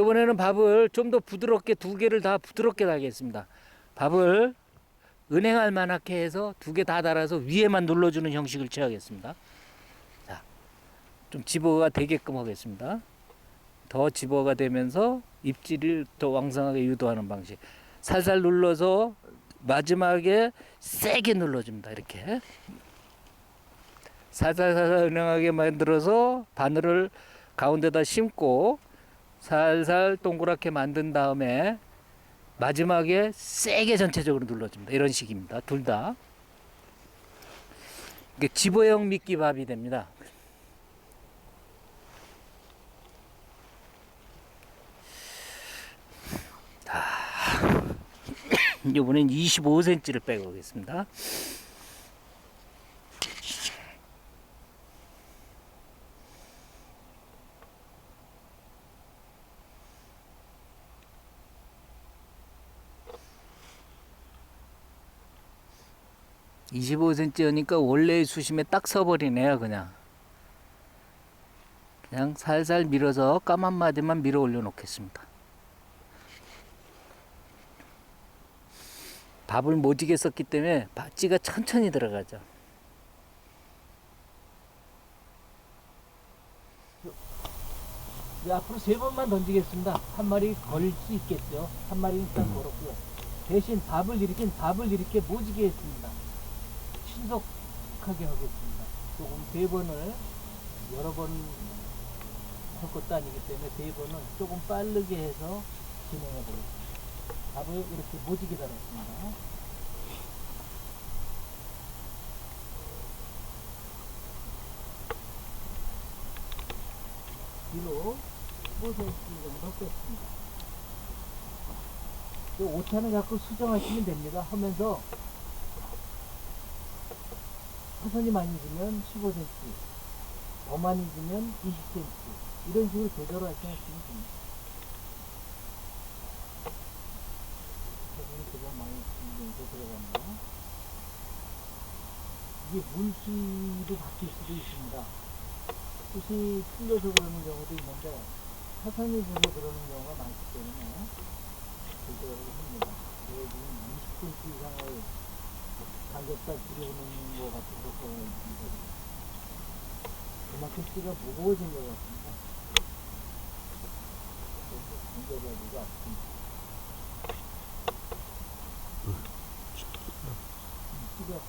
이번에는 밥을 좀 더 부드럽게 두 개를 다 부드럽게 달겠습니다. 밥을 은행알 만하게 해서 두 개 다 달아서 위에만 눌러주는 형식을 취하겠습니다. 자, 좀 집어가 되게끔 하겠습니다. 더 집어가 되면서 입질을 더 왕성하게 유도하는 방식. 살살 눌러서 마지막에 세게 눌러줍니다. 이렇게 살살살살 은행하게 만들어서 바늘을 가운데다 심고 살살 동그랗게 만든 다음에 마지막에 세게 전체적으로 눌러줍니다. 이런 식입니다. 둘 다. 이게 집어형 미끼밥이 됩니다. 이번엔 25cm를 빼보겠습니다. (25cm니까) 원래의 수심에 딱 서버리네요. 그냥 살살 밀어서 까만 마디만 밀어 올려 놓겠습니다. 밥을 모지게 썼기 때문에 찌가 천천히 들어가죠. 앞으로 3번만 던지겠습니다. 한 마리 걸릴 수 있겠죠. 한 마리는 일단 걸었고요. 대신 밥을 이렇게 모지게 했습니다. 신속하게 하겠습니다. 조금 3번을 여러 번 할 것도 아니기 때문에 3번은 조금 빠르게 해서 진행해 보겠습니다. 밥을 이렇게 모지게 달았습니다. 뒤로 15cm 정도 뺐습니다. 오차는 자꾸 수정하시면 됩니다. 하면서 사선이 많이 주면 15cm, 더 많이 주면 20cm, 이런 식으로 조절을 하시면 됩니다. 사선이 조금 많이 주면서 들어갑니다. 이게 물수도 바뀔 수도 있습니다. 붓이 틀려서 그러는 경우도 있는데 사선이 주고 그러는 경우가 많기 때문에 조절을 합니다. 지금 20cm 이상을 삼겹살 들여놓는 것 같은 것도 있습니다. 그만큼 찌가 무거워진 것 같습니다. 당겨가지고 아픕니다. 찌가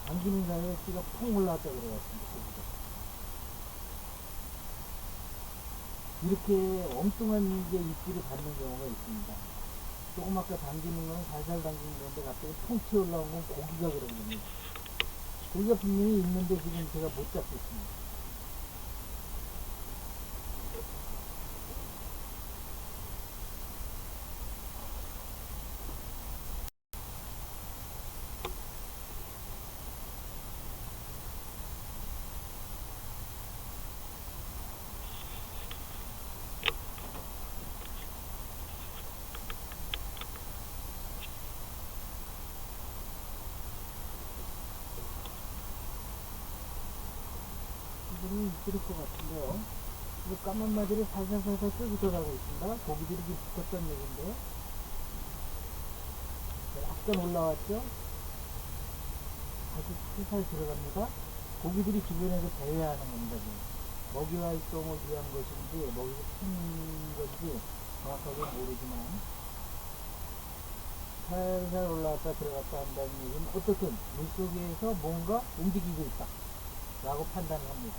당기는 사이에 찌가 퐁 올라왔다 그래갔습니다. 이렇게 엉뚱한 게 입질을 받는 경우가 있습니다. 조금 아까 당기는 건 살살 당기는 건데 갑자기 통 튀어 올라온 건 고기가 그런 겁니다. 고기가 분명히 있는데 지금 제가 못 잡고 있습니다. 지금은 있을 것 같은데요. 이 까만 마디를 살살살살 끌고 들어가고 있습니다. 고기들이 붙었던 얘기인데 약간 올라왔죠? 다시 살살 들어갑니다. 고기들이 주변에서 대회하는 겁니다. 지금. 먹이 활동을 위한 것인지 먹이를 푸는 것인지 정확하게 모르지만 살살 올라왔다 들어갔다 한다는 얘기는 어떻든 물속에서 뭔가 움직이고 있다 라고 판단을 합니다.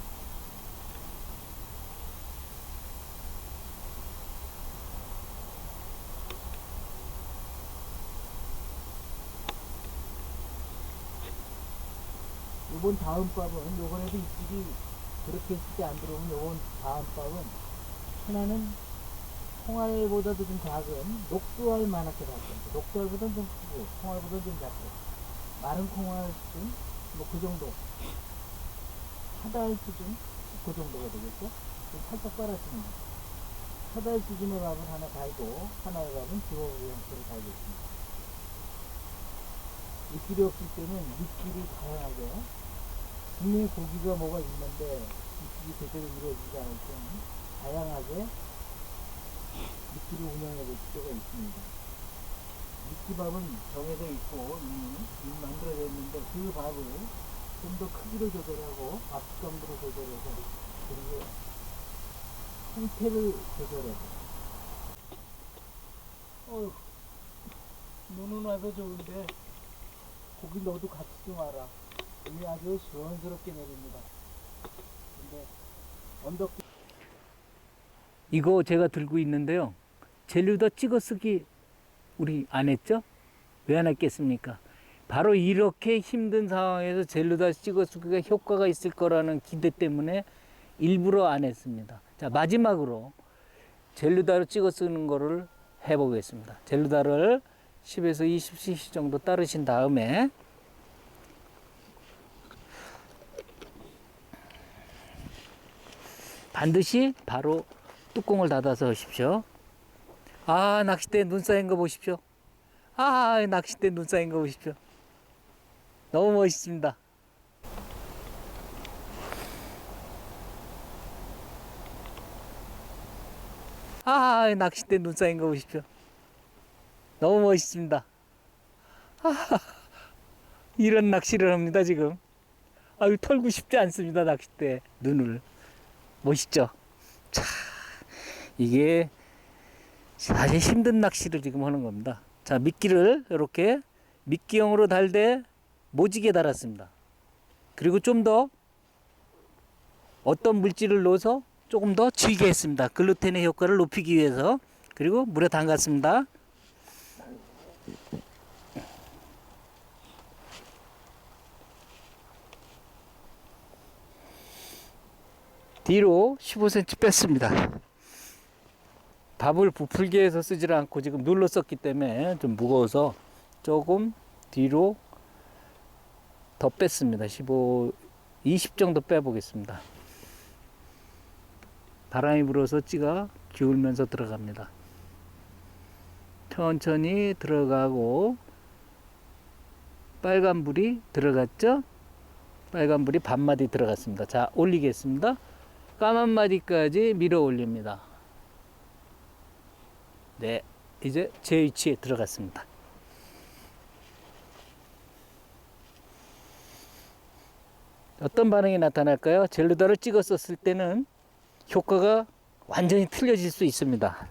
이번 다음 밥은 요번에도 입질이 그렇게 쉽게 안 들어오면 요번 다음 밥은 하나는 홍알보다도 좀 작은 녹두알 만하게 잡습니다. 녹두알보다는 좀 크고 홍알보다는 좀 작고 마른 콩알 수준 뭐 그 정도 사달 수준 그 정도가 되겠죠. 좀 살짝 빨아줍니다. 사달 수준의 밥은 하나 달고 하나의 밥은 주먹 형태로 달겠습니다. 입질이 없을 때는 입질이 다양하게 분명히 고기가 뭐가 있는데 입질이 제대로 이루어지지 않을 때는 다양하게 미끼를 운영해 볼 필요가 있습니다. 미끼밥은 정해져 있고 이미 만들어져 있는데 그 밥을 좀 더 크기로 조절하고 밥감도로 조절해서 그리고 형태를 조절해서 눈은 와서 좋은데 고기 너도 같이 좀 와라. 눈이 아주 시원스럽게 내립니다. 근데 언덕 이거 제가 들고 있는데요. 젤루더 찍어쓰기 우리 안 했죠? 왜 안 했겠습니까? 바로 이렇게 힘든 상황에서 젤루더 찍어쓰기가 효과가 있을 거라는 기대 때문에 일부러 안 했습니다. 자, 마지막으로 젤루다로 찍어쓰는 거를 해보겠습니다. 젤루다를 10에서 20cc 정도 따르신 다음에 반드시 바로 뚜껑을 닫아서 하십시오. 아, 낚싯대에 눈 쌓인 거 보십시오. 아, 낚싯대에 눈 쌓인 거 보십시오. 너무 멋있습니다. 아, 낚싯대에 눈 쌓인 거 보십시오. 너무 멋있습니다. 이런 낚시를 합니다, 지금. 아유, 털고 싶지 않습니다, 낚싯대 눈을. 멋있죠? 자, 이게 사실 힘든 낚시를 지금 하는 겁니다. 자, 미끼를 이렇게 미끼형으로 달되 모지게 달았습니다. 그리고 좀 더 어떤 물질을 넣어서 조금 더 쥐게 했습니다. 글루텐의 효과를 높이기 위해서. 그리고 물에 담갔습니다. 뒤로 15cm 뺐습니다. 밥을 부풀게 해서 쓰질 않고 지금 눌러 썼기 때문에 좀 무거워서 조금 뒤로 더 뺐습니다. 15, 20 정도 빼보겠습니다. 바람이 불어서 찌가 기울면서 들어갑니다. 천천히 들어가고 빨간불이 들어갔죠? 빨간불이 반마디 들어갔습니다. 자, 올리겠습니다. 까만 마디까지 밀어 올립니다. 네, 이제 제 위치에 들어갔습니다. 어떤 반응이 나타날까요? 젤루다를 찍었었을 때는 효과가 완전히 틀려질 수 있습니다.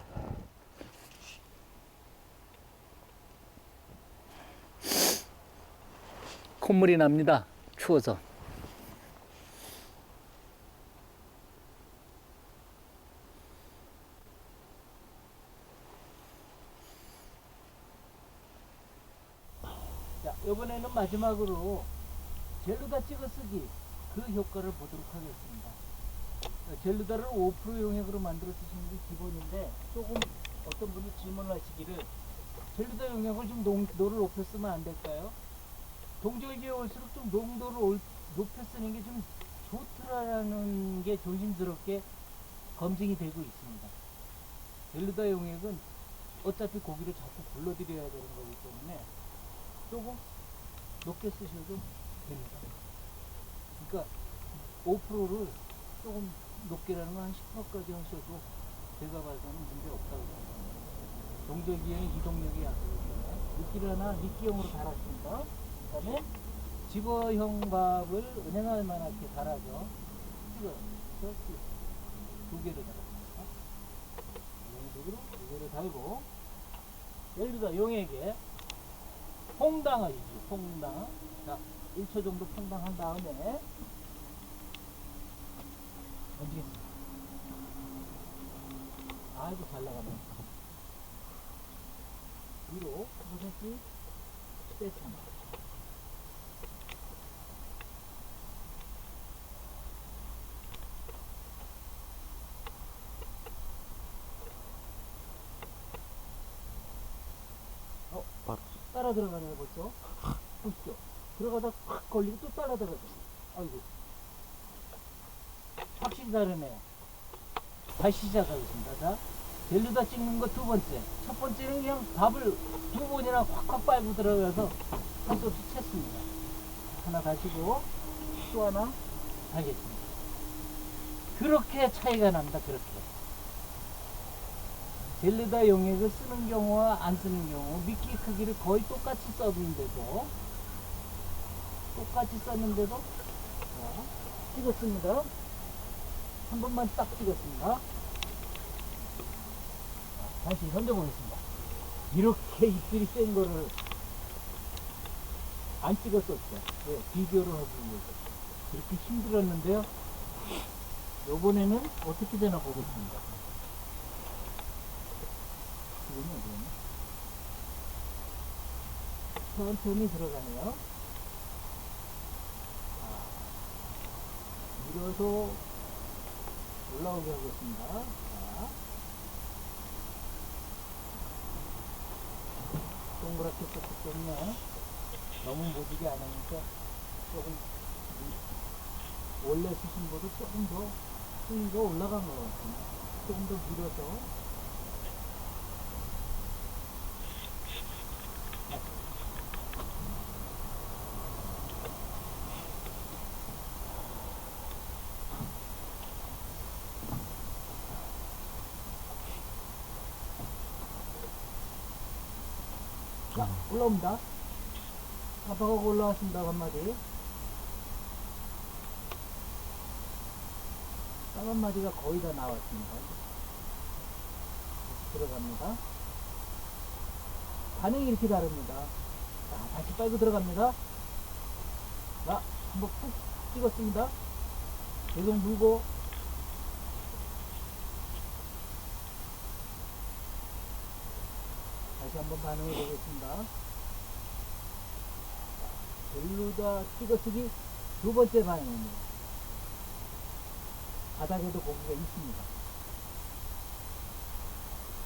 콧물이 납니다. 추워서. 자, 이번에는 마지막으로 젤루다 찍어쓰기 그 효과를 보도록 하겠습니다. 젤루다를 5% 용액으로 만들어 쓰시는 게 기본인데 조금 어떤 분이 질문을 하시기를 젤루다 용액을 좀 농도를 높여 쓰면 안 될까요? 동절기에 올수록 좀 농도를 높여 쓰는 게 좀 좋더라는 게 조심스럽게 검증이 되고 있습니다. 젤루다 용액은 어차피 고기를 자꾸 불러들여야 되는 거기 때문에 조금 높게 쓰셔도 됩니다. 그러니까 5%를 조금 높게라는 건 한 10%까지 하셔도 제가 봐서는 문제 없다고 생각합니다. 동절기에는 이동력이 약하기 때문에 미끼를 하나 미끼형으로 달았습니다. 그 다음에 집어형 밥을 은행알 만하게 달아서 찍어서 두 개를 달았습니다. 이런 식으로 두 개를 달고 예를 들어 용액에 퐁당하시죠. 퐁당. 자, 1초 정도 퐁당한 다음에 던지겠습니다. 아이고 잘 나가네. 위로 15cm 뺐습니다. 따라 들어가네요 벌써. 보시죠. 들어가다 확 걸리고 또 따라 들어가죠. 아이고 확실히 다르네요. 다시 시작하겠습니다. 자, 젤루다 찍는 거 두 번째. 첫 번째는 그냥 밥을 두 번이나 확확 빨고 들어가서 할 수 없이 챘습니다. 하나 다시고 또 하나 달겠습니다. 그렇게 차이가 납니다. 그렇게. 젤르다 용액을 쓰는 경우와 안 쓰는 경우 미끼 크기를 거의 똑같이 썼는데도 자, 찍었습니다. 한 번만 딱 찍었습니다. 다시 던져보겠습니다. 이렇게 입질이 센 거를 안 찍었었죠. 네, 비교를 하기 위해서. 그렇게 힘들었는데요. 요번에는 어떻게 되나 보겠습니다. 천천히 들어가네요. 밀어서 올라오게 하겠습니다. 자, 동그랗게 썼기 때문에 너무 모지게 안 하니까 조금 원래 수심보다 조금 더 수위가 올라간 것 같습니다. 조금 더 밀어서 자, 올라옵니다. 아빠가 올라왔습니다. 한마디. 딱 한마디가 거의 다 나왔습니다. 다시 들어갑니다. 반응이 이렇게 다릅니다. 자, 다시 빨고 들어갑니다. 자, 한번 푹 찍었습니다. 계속 물고 다시 한번 반응을 보겠습니다. 젤루다 찍어쓰기 두 번째 반응입니다. 바닥에도 고기가 있습니다.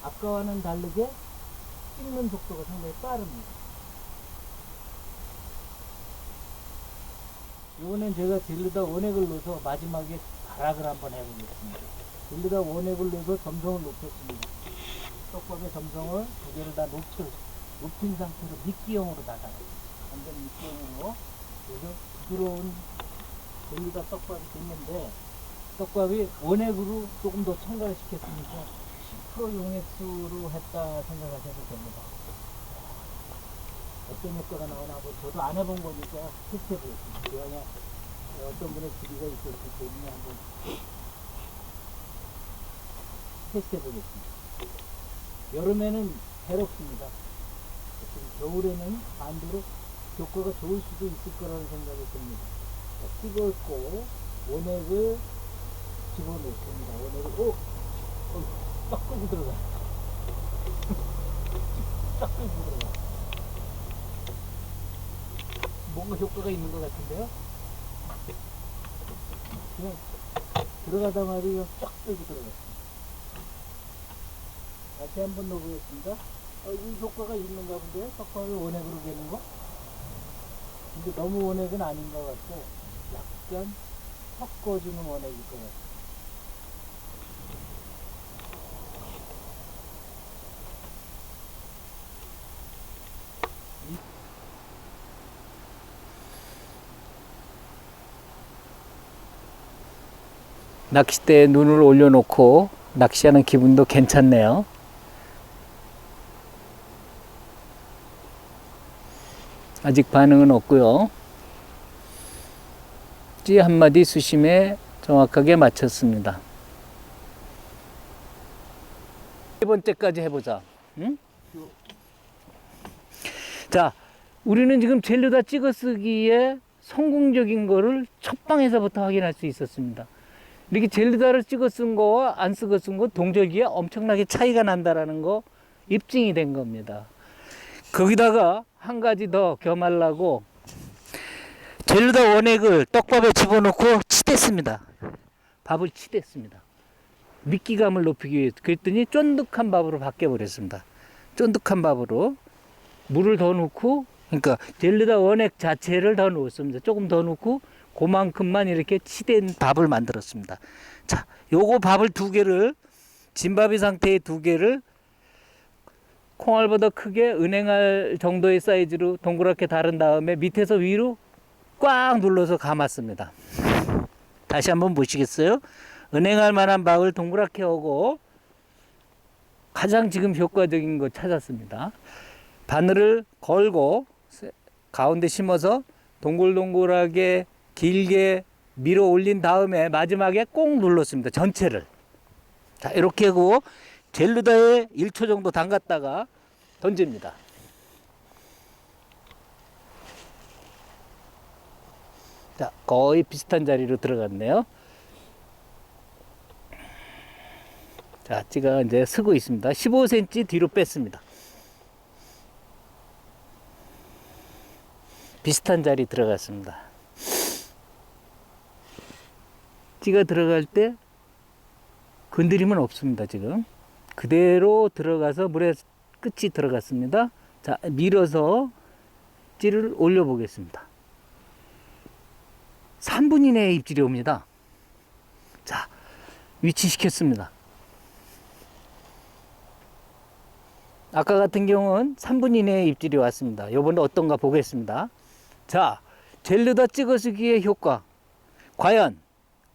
아까와는 다르게 찍는 속도가 상당히 빠릅니다. 이번엔 제가 젤루다 원액을 넣어서 마지막에 발악을 한번 해보겠습니다. 젤루다 원액을 넣어서 점성을 높였습니다. 떡밥의 점성을 두 개를 다 높인 상태로 미끼형으로 나가요. 완전 미끼형으로. 그래서 부드러운 젤루다 떡밥이 됐는데, 떡밥이 원액으로 조금 더 첨가를 시켰으니까 10% 용액수로 했다 생각하셔도 됩니다. 어떤 효과가 나오나 뭐 저도 안 해본 거니까 테스트 해보겠습니다. 그냥 어떤 분의 길이가 있었기 때문에 한번 테스트 해보겠습니다. 여름에는 해롭습니다. 겨울에는 반대로 효과가 좋을 수도 있을 거라는 생각이 듭니다. 찍었고 원액을 집어넣습니다. 원액을 딱 끌고 들어가. 딱 끌고 들어가. 뭔가 효과가 있는 것 같은데요? 그냥 들어가다 말이요 쫙 끌고 들어갔습니다. 다시 한번 넣어보겠습니다. 이 효과가 있는가 본데요? 떡밥을 원액으로 개는 거? 근데 너무 원액은 아닌 것 같고 약간 섞어주는 원액일 것 같아요. 낚싯대에 눈을 올려놓고 낚시하는 기분도 괜찮네요. 아직 반응은 없고요. 찌 한 마디 수심에 정확하게 맞췄습니다. 세 번째까지 해보자. 응? 자, 우리는 지금 젤루다 찍어쓰기에 성공적인 거를 첫 방에서부터 확인할 수 있었습니다. 이렇게 젤루다를 찍어 쓴 거와 안 찍어 쓴 거 동절기에 엄청나게 차이가 난다라는 거 입증이 된 겁니다. 거기다가 한 가지 더 겸하려고 젤루다 원액을 떡밥에 집어넣고 치댔습니다. 밥을 치댔습니다. 미끼감을 높이기 위해서. 그랬더니 쫀득한 밥으로 바뀌어버렸습니다. 쫀득한 밥으로 물을 더 넣고, 그러니까 젤루다 원액 자체를 더 넣었습니다. 조금 더 넣고 그만큼만 이렇게 치댄 밥을 만들었습니다. 자, 요거 밥을 두 개를, 진밥이 상태의 두 개를 콩알보다 크게 은행알 정도의 사이즈로 동그랗게 다른 다음에 밑에서 위로 꽉 눌러서 감았습니다. 다시 한번 보시겠어요? 은행알 만한 밥을 동그랗게 하고 가장 지금 효과적인 거 찾았습니다. 바늘을 걸고 가운데 심어서 동글동글하게 길게 밀어 올린 다음에 마지막에 꼭 눌렀습니다. 전체를. 자, 이렇게 하고 젤루다에 1초 정도 담갔다가 던집니다. 자, 거의 비슷한 자리로 들어갔네요. 자, 찌가 이제 쓰고 있습니다. 15cm 뒤로 뺐습니다. 비슷한 자리 들어갔습니다. 찌가 들어갈 때 건드림은 없습니다. 지금 그대로 들어가서 물에 끝이 들어갔습니다. 자, 밀어서 찌를 올려 보겠습니다. 3분 이내에 입질이 옵니다. 자, 위치시켰습니다. 아까 같은 경우는 3분 이내에 입질이 왔습니다. 요번에 어떤가 보겠습니다. 자, 젤루다 찍어쓰기의 효과, 과연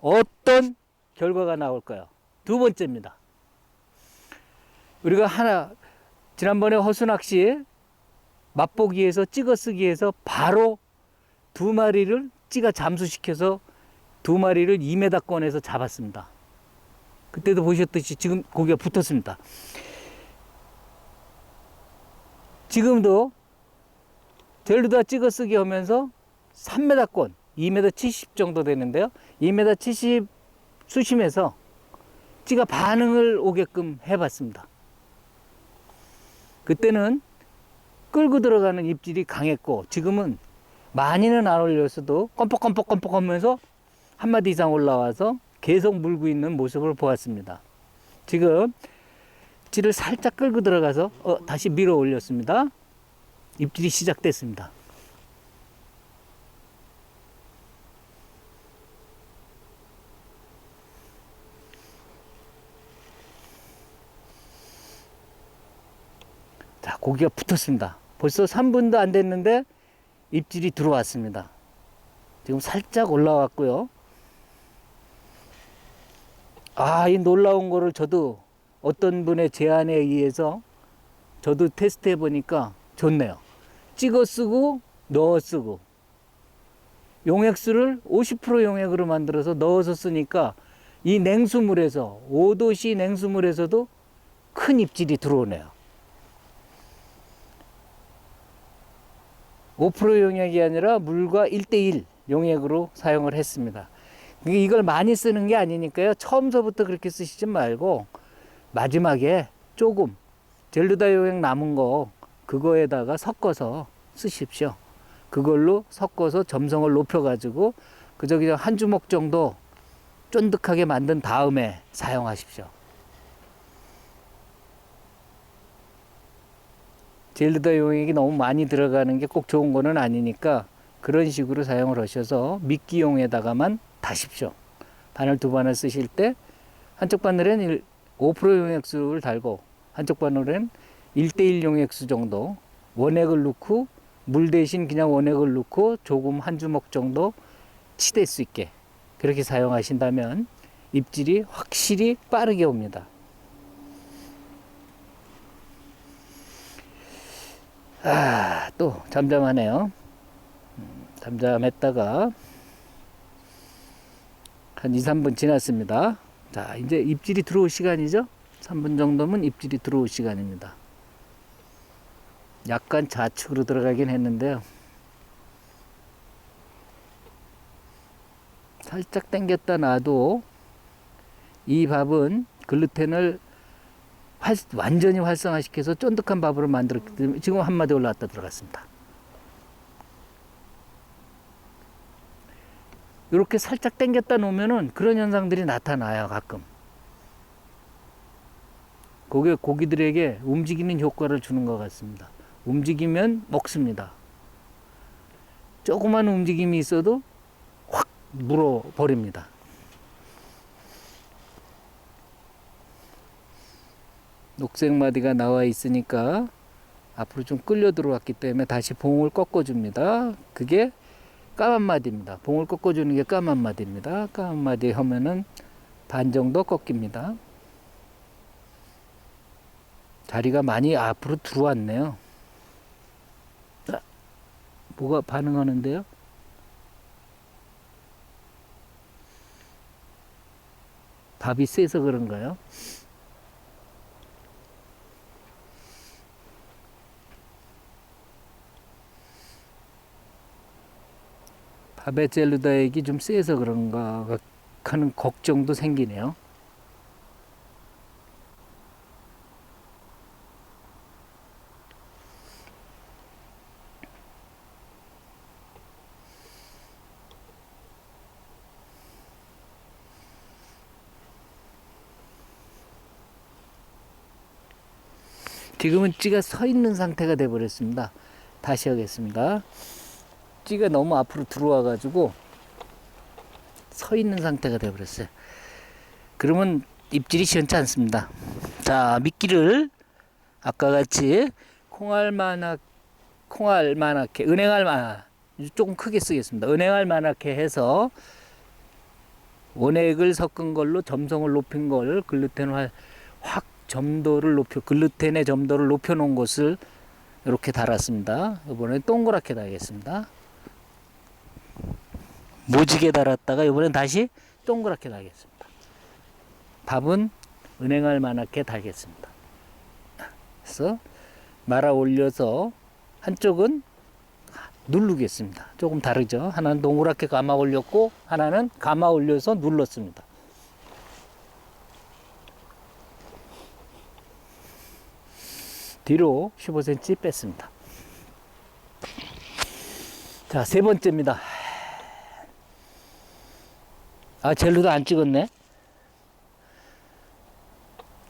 어떤 결과가 나올까요? 두 번째입니다. 우리가 지난번에 허수낚시 맛보기에서 찍어쓰기에서 바로 두 마리를 찌가 잠수시켜서 두 마리를 2m권에서 잡았습니다. 그때도 보셨듯이 지금 고기가 붙었습니다. 지금도 젤루다 찍어쓰기 하면서 3m권, 2m 70 정도 되는데요. 2m 70 수심에서 찌가 반응을 오게끔 해봤습니다. 그때는 끌고 들어가는 입질이 강했고, 지금은 많이는 안 올렸어도 껌뻑껌뻑껌뻑 하면서 한 마디 이상 올라와서 계속 물고 있는 모습을 보았습니다. 지금 찌를 살짝 끌고 들어가서 다시 밀어 올렸습니다. 입질이 시작됐습니다. 자, 고기가 붙었습니다. 벌써 3분도 안 됐는데 입질이 들어왔습니다. 지금 살짝 올라왔고요. 아, 이 놀라운 거를 저도 어떤 분의 제안에 의해서 저도 테스트 해보니까 좋네요. 찍어 쓰고 넣어 쓰고, 용액수를 50% 용액으로 만들어서 넣어서 쓰니까 이 냉수물에서 5도씨 냉수물에서도 큰 입질이 들어오네요. 5% 용액이 아니라 물과 1:1 용액으로 사용을 했습니다. 이걸 많이 쓰는 게 아니니까요. 처음서부터 그렇게 쓰시지 말고 마지막에 조금 젤루다 용액 남은 거 그거에다가 섞어서 쓰십시오. 그걸로 섞어서 점성을 높여가지고 그저 한 주먹 정도 쫀득하게 만든 다음에 사용하십시오. 젤루다 용액이 너무 많이 들어가는 게 꼭 좋은 거는 아니니까 그런 식으로 사용을 하셔서 미끼용에다가만 다십시오. 바늘 두 바늘 쓰실 때 한쪽 바늘엔 5% 용액수를 달고 한쪽 바늘엔 1:1 용액수 정도 원액을 넣고 물 대신 그냥 원액을 넣고 조금 한 주먹 정도 치댈 수 있게 그렇게 사용하신다면 입질이 확실히 빠르게 옵니다. 또 잠잠하네요. 잠잠했다가 한 2, 3분 지났습니다. 자, 이제 입질이 들어올 시간이죠. 3분 정도면 입질이 들어올 시간입니다. 약간 좌측으로 들어가긴 했는데요. 살짝 당겼다 놔도 이 밥은 글루텐을 완전히 활성화시켜서 쫀득한 밥으로 만들었기 때문에 지금 한 마디 올라왔다 들어갔습니다. 이렇게 살짝 당겼다 놓으면은 그런 현상들이 나타나요. 가끔 고기들에게 움직이는 효과를 주는 것 같습니다. 움직이면 먹습니다. 조그만 움직임이 있어도 확 물어버립니다. 녹색 마디가 나와 있으니까 앞으로 좀 끌려 들어왔기 때문에 다시 봉을 꺾어줍니다. 그게 까만 마디입니다. 봉을 꺾어주는 게 까만 마디입니다. 까만 마디 하면은 반 정도 꺾입니다. 다리가 많이 앞으로 들어왔네요. 아, 뭐가 반응하는데요? 밥이 세서 그런가요? 밥의 젤루다액이 좀 세서 그런가 하는 걱정도 생기네요. 지금은 찌가 서 있는 상태가 돼 버렸습니다. 다시 하겠습니다. 찌가 너무 앞으로 들어와 가지고 서 있는 상태가 돼 버렸어요. 그러면 입질이 시원치 않습니다. 자, 미끼를 아까 같이 콩알만하게 조금 크게 쓰겠습니다. 은행알만하게 해서 원액을 섞은 걸로 점성을 높인 걸 글루텐을 확 글루텐의 점도를 높여 놓은 것을 이렇게 달았습니다. 이번엔 동그랗게 달겠습니다. 모지게 달았다가 이번엔 다시 동그랗게 달겠습니다. 밥은 은행알만하게 달겠습니다. 그래서 말아 올려서 한쪽은 누르겠습니다. 조금 다르죠. 하나는 동그랗게 감아 올렸고 하나는 감아 올려서 눌렀습니다. 뒤로 15cm 뺐습니다. 자, 세 번째입니다. 아, 젤루도 안 찍었네.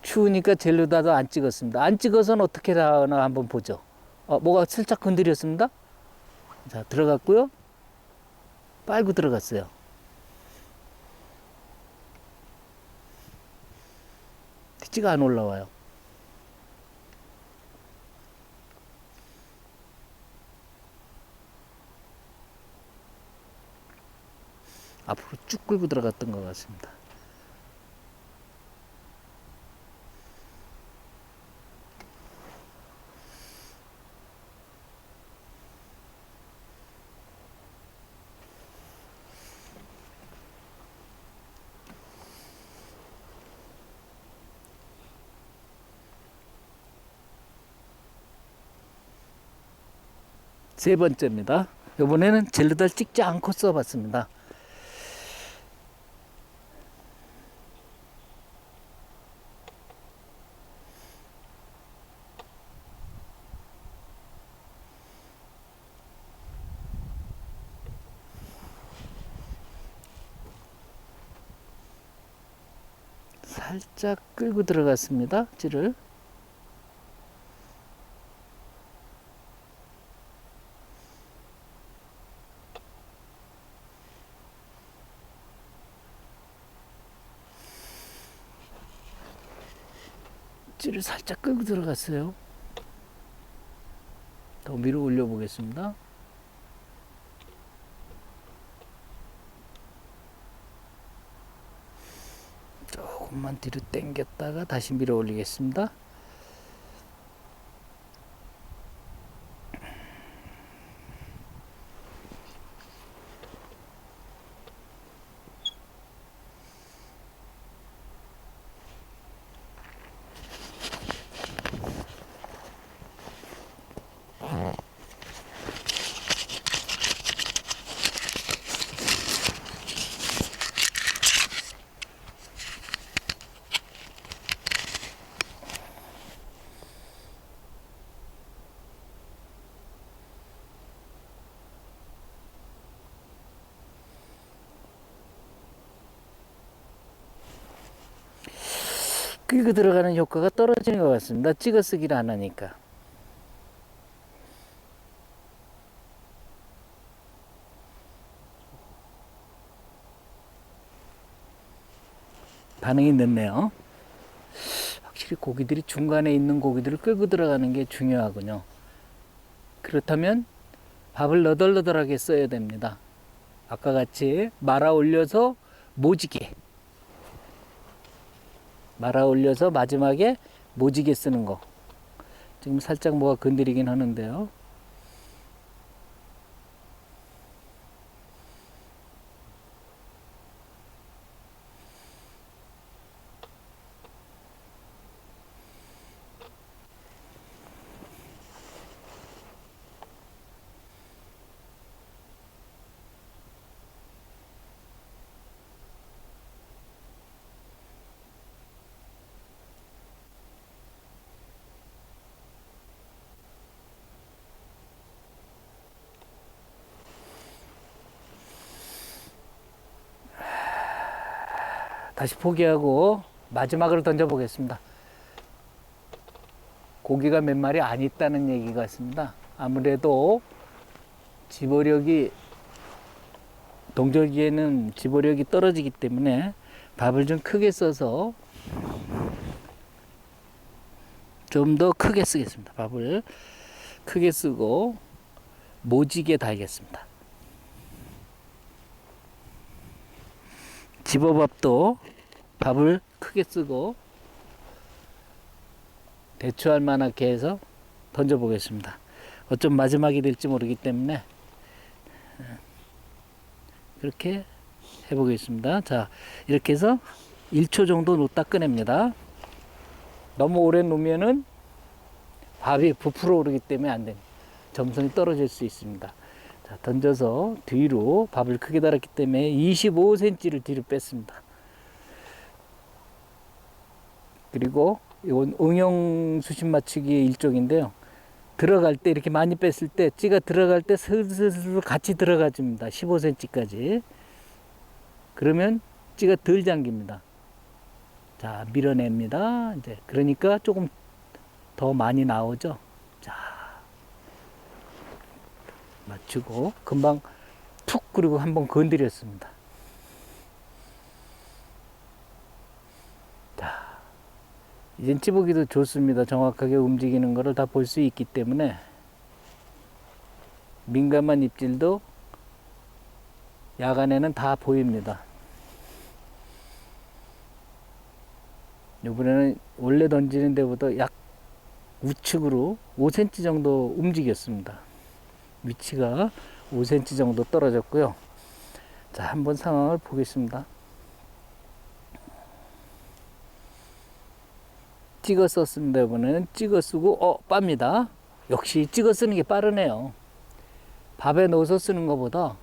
추우니까 젤루다도 안 찍었습니다. 안 찍어서는 어떻게 나오나 한번 보죠. 뭐가 슬쩍 건드렸습니다. 자, 들어갔고요. 빨고 들어갔어요. 찌가 안 올라와요. 앞으로 쭉 끌고 들어갔던 것 같습니다. 세 번째입니다. 이번에는 젤루다를 찍지 않고 써봤습니다. 살짝 끌고 들어갔습니다. 찌를. 찌를 살짝 끌고 들어갔어요. 더 위로 올려 보겠습니다. 조금만 뒤로 당겼다가 다시 밀어 올리겠습니다. 끌고 들어가는 효과가 떨어지는 것 같습니다. 찍어 쓰기를 안 하니까. 반응이 늦네요. 확실히 고기들이 중간에 있는 고기들을 끌고 들어가는 게 중요하군요. 그렇다면 밥을 너덜너덜하게 써야 됩니다. 아까 같이 말아 올려서 모지게 말아 올려서 마지막에 모지게 쓰는 거. 지금 살짝 뭐가 건드리긴 하는데요. 다시 포기하고 마지막으로 던져보겠습니다. 고기가 몇 마리 안 있다는 얘기 같습니다. 아무래도 집어력이, 동절기에는 집어력이 떨어지기 때문에 밥을 좀 크게 써서 좀 더 크게 쓰겠습니다. 밥을 크게 쓰고 모지게 달겠습니다. 집어밥도 밥을 크게 쓰고 대추할 만하게 해서 던져보겠습니다. 어쩜 마지막이 될지 모르기 때문에 그렇게 해보겠습니다. 자, 이렇게 해서 1초 정도 놓다 꺼냅니다. 너무 오래 놓으면은 밥이 부풀어 오르기 때문에 안 됩니다. 점성이 떨어질 수 있습니다. 자, 던져서 뒤로 밥을 크게 달았기 때문에 25cm를 뒤로 뺐습니다. 그리고 이건 응용 수심 맞추기의 일종인데요. 들어갈 때 이렇게 많이 뺐을 때 찌가 들어갈 때 슬슬 같이 들어가줍니다. 15cm까지. 그러면 찌가 덜 잠깁니다. 자, 밀어냅니다. 이제 그러니까 조금 더 많이 나오죠. 자, 맞추고 금방 툭 그리고 한번 건드렸습니다. 자, 이젠 찌보기도 좋습니다. 정확하게 움직이는 것을 다 볼 수 있기 때문에 민감한 입질도 야간에는 다 보입니다. 이번에는 원래 던지는 데보다 약 우측으로 5cm 정도 움직였습니다. 위치가 5cm 정도 떨어졌고요. 자, 한번 상황을 보겠습니다. 찍어 썼습니다. 이번에는 찍어 쓰고 빱니다. 역시 찍어 쓰는 게 빠르네요. 밥에 넣어서 쓰는 것보다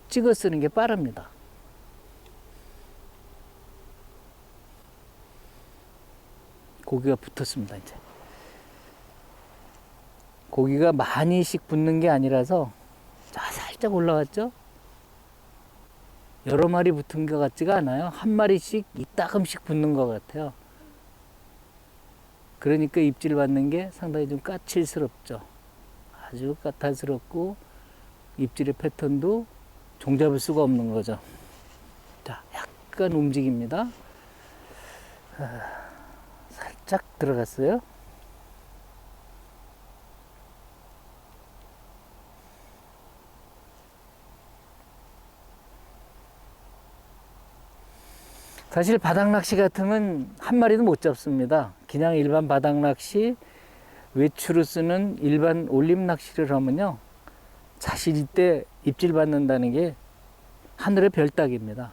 찍어 쓰는 게 빠릅니다. 고기가 붙었습니다. 이제 고기가 많이씩 붙는 게 아니라서, 자, 살짝 올라갔죠? 여러 마리 붙은 것 같지가 않아요. 한 마리씩 이따금씩 붙는 것 같아요. 그러니까 입질 받는 게 상당히 좀 까칠스럽죠. 아주 까탈스럽고 입질의 패턴도 종잡을 수가 없는 거죠. 자, 약간 움직입니다. 살짝 들어갔어요. 사실 바닥낚시 같으면 한 마리도 못 잡습니다. 그냥 일반 바닥낚시, 외추로 쓰는 일반 올림낚시를 하면요, 자실 있때 입질 받는다는 게 하늘의 별따기입니다.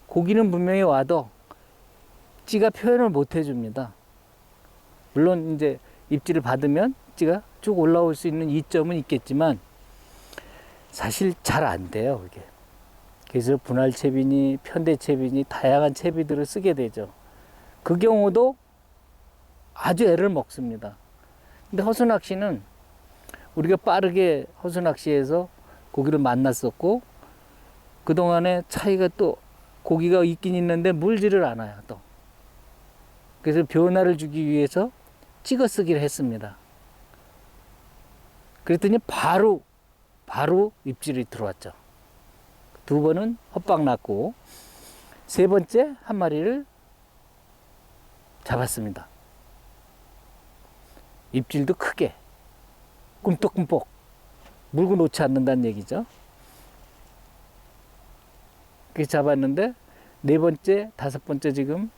고기는 분명히 와도 찌가 표현을 못 해줍니다. 물론 이제 입질을 받으면 찌가 쭉 올라올 수 있는 이점은 있겠지만 사실 잘 안 돼요, 그게. 그래서 분할채비니 편대채비니 다양한 채비들을 쓰게 되죠. 그 경우도 아주 애를 먹습니다. 근데 허수낚시는 우리가 빠르게 허수낚시해서 고기를 만났었고, 그동안에 차이가 또 고기가 있긴 있는데 물지를 않아요, 또. 그래서 변화를 주기 위해서 찍어 쓰기를 했습니다. 그랬더니 바로 입질이 들어왔죠. 두 번은 헛박 났고, 세 번째 한 마리를 잡았습니다. 입질도 크게 꿈떡꿈뻑 물고 놓지 않는다는 얘기죠. 그렇게 잡았는데 네 번째, 다섯 번째 지금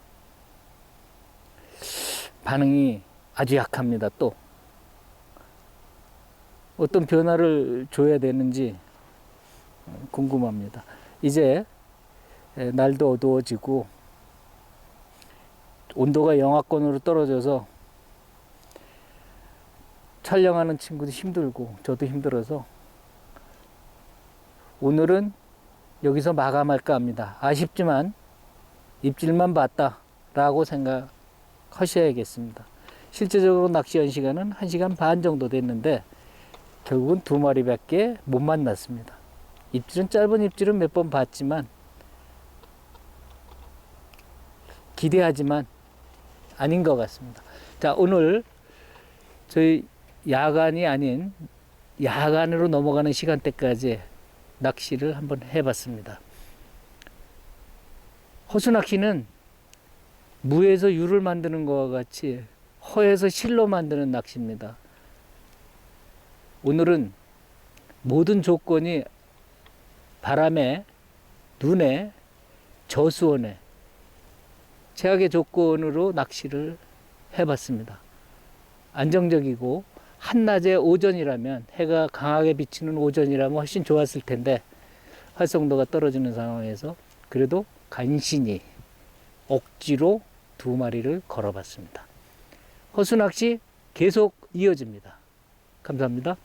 반응이 아주 약합니다. 또 어떤 변화를 줘야 되는지 궁금합니다. 이제 날도 어두워지고 온도가 영하권으로 떨어져서 촬영하는 친구도 힘들고 저도 힘들어서 오늘은 여기서 마감할까 합니다. 아쉽지만 입질만 봤다 라고 생각하셔야겠습니다. 실제적으로 낚시한 시간은 1시간 반 정도 됐는데 결국은 2마리밖에 못 만났습니다. 입질은 짧은 입질은 몇 번 봤지만 기대하지만 아닌 것 같습니다. 자, 오늘 저희 야간이 아닌 야간으로 넘어가는 시간대까지 낚시를 한번 해봤습니다. 호수낚시는 무에서 유를 만드는 것과 같이 허에서 실로 만드는 낚시입니다. 오늘은 모든 조건이 바람에, 눈에, 저수온에 최악의 조건으로 낚시를 해봤습니다. 안정적이고 한낮의 오전이라면, 해가 강하게 비치는 오전이라면 훨씬 좋았을 텐데 활성도가 떨어지는 상황에서 그래도 간신히 억지로 2마리를 걸어봤습니다. 호수낚시 계속 이어집니다. 감사합니다.